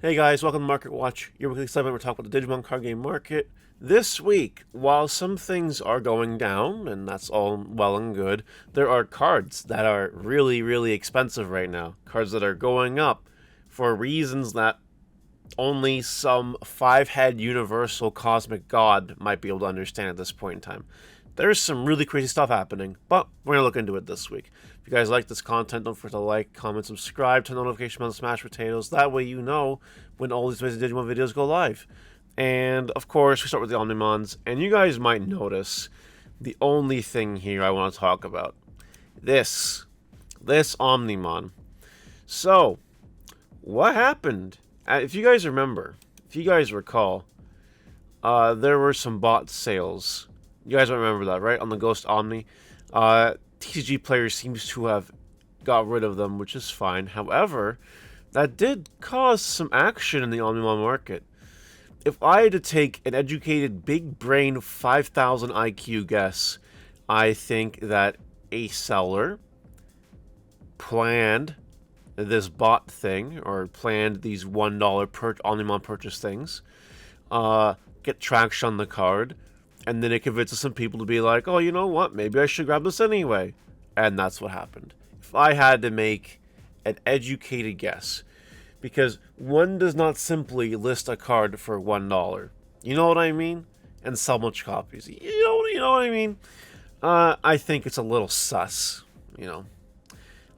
Hey guys, welcome to Market Watch. Your weekly segment. We're talking about the Digimon card game market. This week, while some things are going down, and that's all well and good, there are cards that are really, really expensive right now. Cards that are going up for reasons that only some five-head universal cosmic god might be able to understand at this point in time. There's some really crazy stuff happening, but we're going to look into it this week. If you guys like this content, don't forget to like, comment, subscribe, turn notification bells, smash potatoes. That way you know when all these amazing Digimon videos go live. And, of course, we start with the Omnimons, and you guys might notice the only thing here I want to talk about. This Omnimon. So, what happened? If you guys remember, if you guys recall, there were some bot sales. You guys remember that, right? On the Ghost Omni. TCG players seems to have got rid of them, which is fine. However, that did cause some action in the Omnimon market. If I had to take an educated, big brain, 5,000 IQ guess, I think that a seller planned this bot thing, or planned these $1 Omnimon purchase things, get traction on the card, and then it convinces some people to be like, oh, you know what, maybe I should grab this anyway. And that's what happened. If I had to make an educated guess, because one does not simply list a card for $1. You know what I mean? And sell much copies. You know what I mean? I think it's a little sus, you know.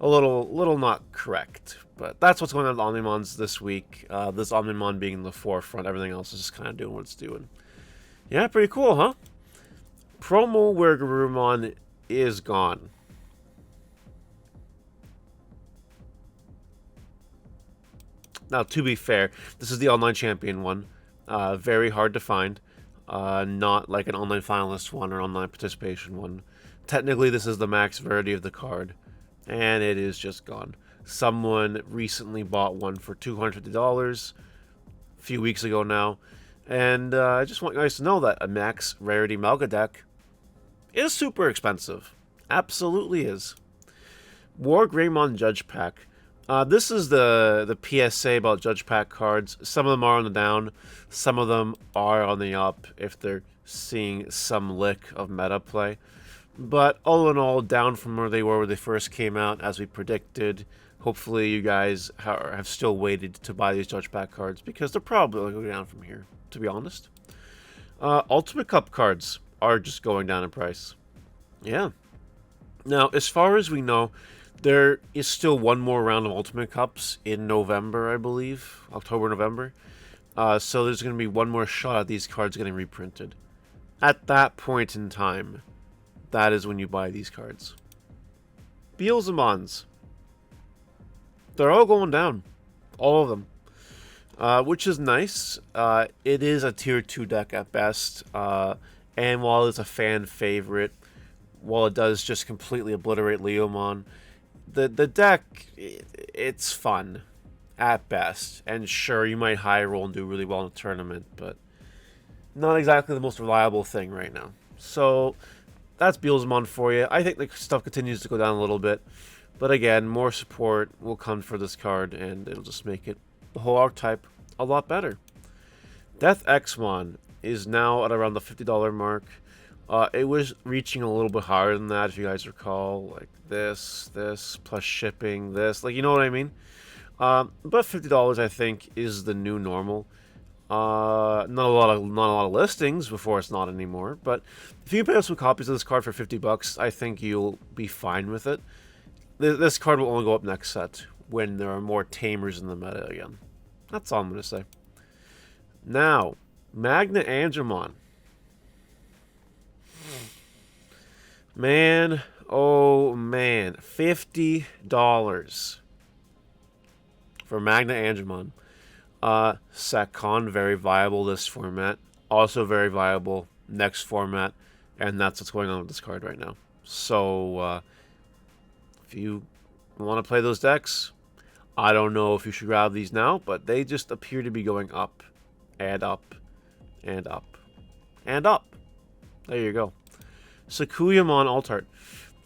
A little not correct. But that's what's going on with Omnimons this week. This Omnimon being in the forefront, everything else is just kind of doing what it's doing. Yeah, pretty cool, huh? Promo where Garurumon is gone. Now, to be fair, this is the online champion one. Very hard to find. Not like an online finalist one or online participation one. Technically, this is the max rarity of the card. And it is just gone. Someone recently bought one for $250 a few weeks ago now. And I just want you guys to know that a max rarity Melga deck is super expensive. Absolutely is. Greymon Judge Pack. This is the PSA about Judge Pack cards. Some of them are on the down. Some of them are on the up if they're seeing some lick of meta play. But all in all, down from where they were when they first came out, as we predicted. Hopefully you guys have still waited to buy these Judge Pack cards, because they're probably going to go down from here, to be honest. Ultimate Cup cards are just going down in price. Yeah. Now, as far as we know, there is still one more round of Ultimate Cups in November, I believe. October, November. So there's going to be one more shot at these cards getting reprinted. At that point in time, that is when you buy these cards. Beelzemons. They're all going down. All of them. Which is nice. It is a tier 2 deck at best. And while it's a fan favorite, while it does just completely obliterate Leomon, the deck, it's fun at best. And sure, you might high roll and do really well in a tournament, but not exactly the most reliable thing right now. So that's Beelzemon for you. I think the stuff continues to go down a little bit. But again, more support will come for this card, and it'll just make it, the whole archetype, a lot better. DeathXmon is now at around the $50 mark. It was reaching a little bit higher than that, if you guys recall. Like this, plus shipping, this. Like, you know what I mean? But $50, I think, is the new normal. Not a lot of listings before it's not anymore. But if you can pick up some copies of this card for $50, I think you'll be fine with it. This card will only go up next set when there are more tamers in the meta again. That's all I'm going to say. Now, Magna Angemon. Man, oh man. $50 for Magna Angemon. Sakon, very viable this format. Also very viable next format. And that's what's going on with this card right now. So, if you want to play those decks, I don't know if you should grab these now, but they just appear to be going up, and up, and up, and up. There you go. Sakuyamon Altart.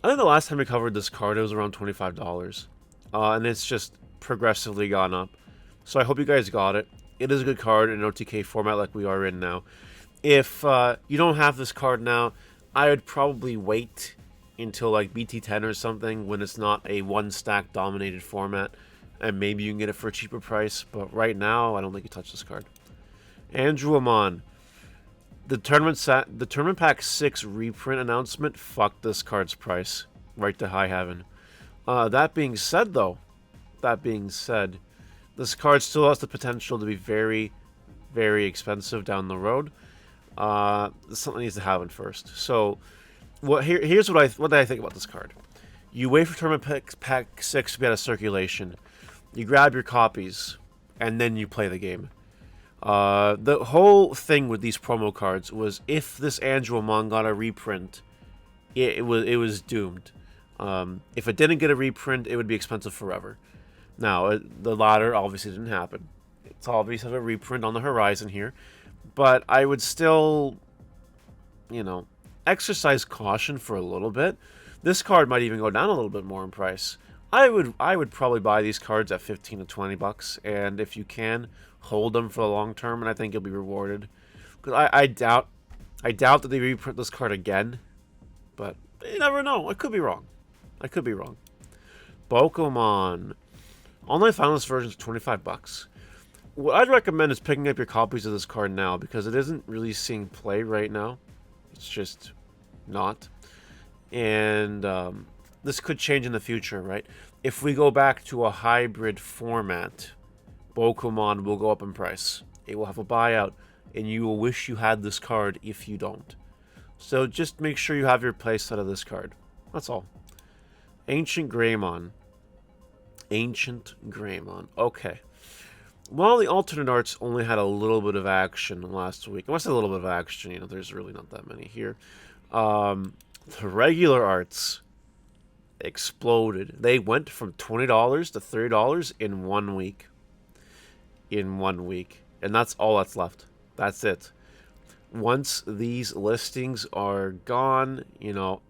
I think the last time we covered this card, it was around $25. And it's just progressively gone up. So I hope you guys got it. It is a good card in an OTK format like we are in now. If you don't have this card now, I would probably wait until like BT10 or something when it's not a one-stack dominated format, and maybe you can get it for a cheaper price. But right now, I don't think you touch this card. Andromon. The tournament pack 6 reprint announcement fucked this card's price right to high heaven. That being said, though, this card still has the potential to be very, very expensive down the road. Something needs to happen first. So, here's what I think about this card. You wait for tournament pack 6 to be out of circulation. You grab your copies, and then you play the game. The whole thing with these promo cards was if this Angemon got a reprint, it was doomed. If it didn't get a reprint, it would be expensive forever. Now, the latter obviously didn't happen. It's obvious of a reprint on the horizon here, but I would still, exercise caution for a little bit. This card might even go down a little bit more in price. I would probably buy these cards at 15 to 20 bucks, and if you can, hold them for the long term, and I think you'll be rewarded. Because I doubt that they reprint this card again, but you never know. I could be wrong. Pokemon. Online finalist versions 25 bucks. What I'd recommend is picking up your copies of this card now, because it isn't really seeing play right now. It's just not. And this could change in the future, right? If we go back to a hybrid format, Pokemon will go up in price. It will have a buyout, and you will wish you had this card if you don't. So just make sure you have your playset of this card. That's all. AncientGreymon. Okay. Well, the alternate arts only had a little bit of action last week. I must say a little bit of action. There's really not that many here. The regular arts exploded. They went from $20 to $30 in 1 week. And that's all that's left. That's it. Once these listings are gone,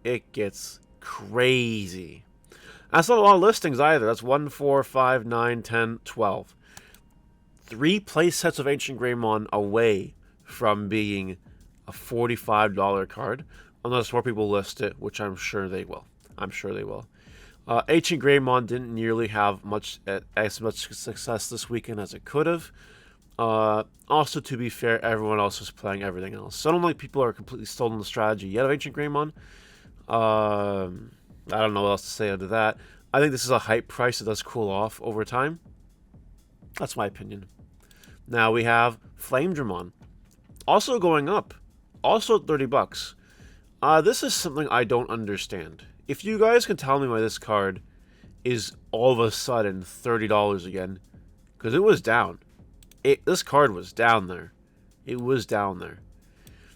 it gets crazy. That's not a lot of listings either. That's 1, 4, 5, 9, 10, 12. 3 play sets of AncientGreymon away from being a $45 card, unless more people list it, which I'm sure they will. AncientGreymon didn't nearly have as much success this weekend as it could have. Also, to be fair, everyone else was playing everything else. So I don't think people are completely stolen the strategy yet of AncientGreymon. I don't know what else to say under that. I think this is a hype price that does cool off over time. That's my opinion. Now we have Flamedramon. Also going up. Also 30 bucks. This is something I don't understand. If you guys can tell me why this card is all of a sudden $30 again, because it was down. This card was down there. It was down there.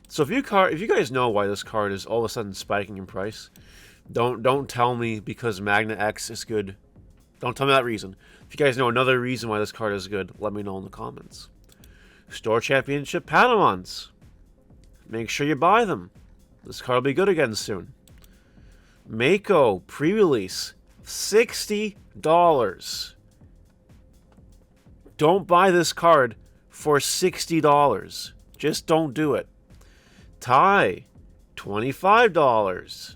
So if you guys know why this card is all of a sudden spiking in price, don't tell me because Magna X is good. Don't tell me that reason. If you guys know another reason why this card is good, let me know in the comments. Store Championship Panamons. Make sure you buy them. This card will be good again soon. Mako pre-release, $60. Don't buy this card for $60. Just don't do it. Tai, $25.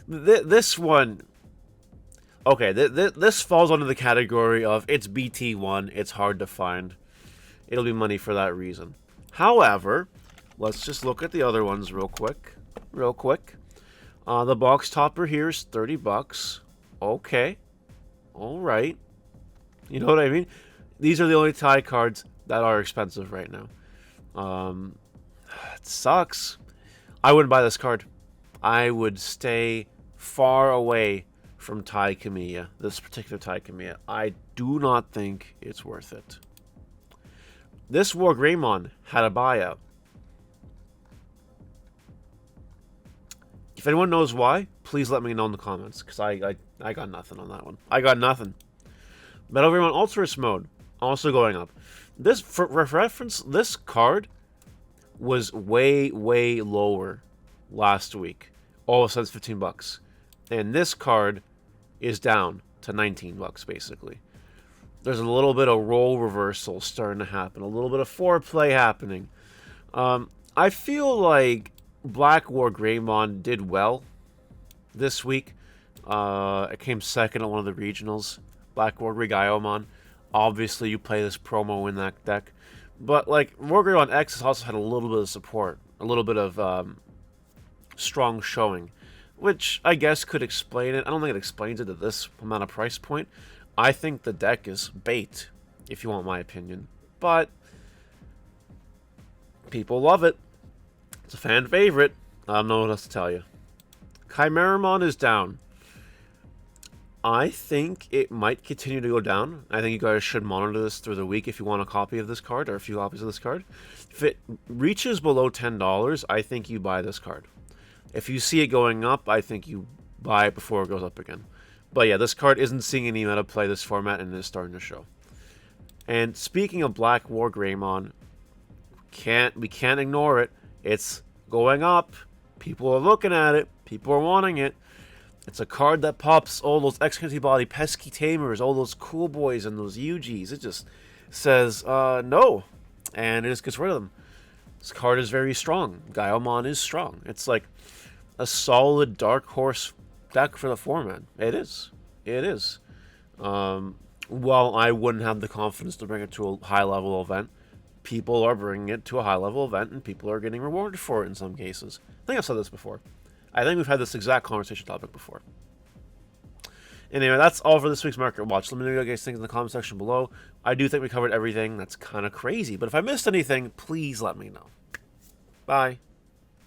This one, okay, this falls under the category of it's BT1, it's hard to find. It'll be money for that reason. However, let's just look at the other ones real quick. The box topper here is 30 bucks. Okay. All right. You know what I mean? These are the only tie cards that are expensive right now. It sucks. I wouldn't buy this card. I would stay far away from Tai Kamiya, this particular Tai Kamiya. I do not think it's worth it. This War Greymon had a buyout. If anyone knows why, please let me know in the comments, because I got nothing on that one. I got nothing. Metal Greymon Ultra Mode, also going up. This, for reference, this card was way, way lower last week. All of a sudden it's 15 bucks. And this card is down to $19 basically. There's a little bit of role reversal starting to happen, a little bit of foreplay happening. I feel like Black War Greymon did well this week. It came second on one of the regionals. Black War Greymon. Obviously, you play this promo in that deck. But, like, War Greymon X has also had a little bit of support. A little bit of strong showing. Which I guess could explain it. I don't think it explains it at this amount of price point. I think the deck is bait, if you want my opinion. But people love it. It's a fan favorite. I don't know what else to tell you. Chimeramon is down. I think it might continue to go down. I think you guys should monitor this through the week if you want a copy of this card, or a few copies of this card. If it reaches below $10, I think you buy this card. If you see it going up, I think you buy it before it goes up again. But yeah, this card isn't seeing any meta play this format, and it is starting to show. And speaking of Black War Greymon, we can't ignore it. It's going up. People are looking at it. People are wanting it. It's a card that pops all those X-Antibody pesky tamers, all those cool boys and those UGs. It just says, no. And it just gets rid of them. This card is very strong. Angemon is strong. It's like a solid dark horse deck for the format. It is. It is. While I wouldn't have the confidence to bring it to a high-level event, people are bringing it to a high-level event, and people are getting rewarded for it in some cases. I think I've said this before. I think we've had this exact conversation topic before. Anyway, that's all for this week's Market Watch. Let me know what you guys think in the comment section below. I do think we covered everything. That's kind of crazy. But if I missed anything, please let me know. Bye.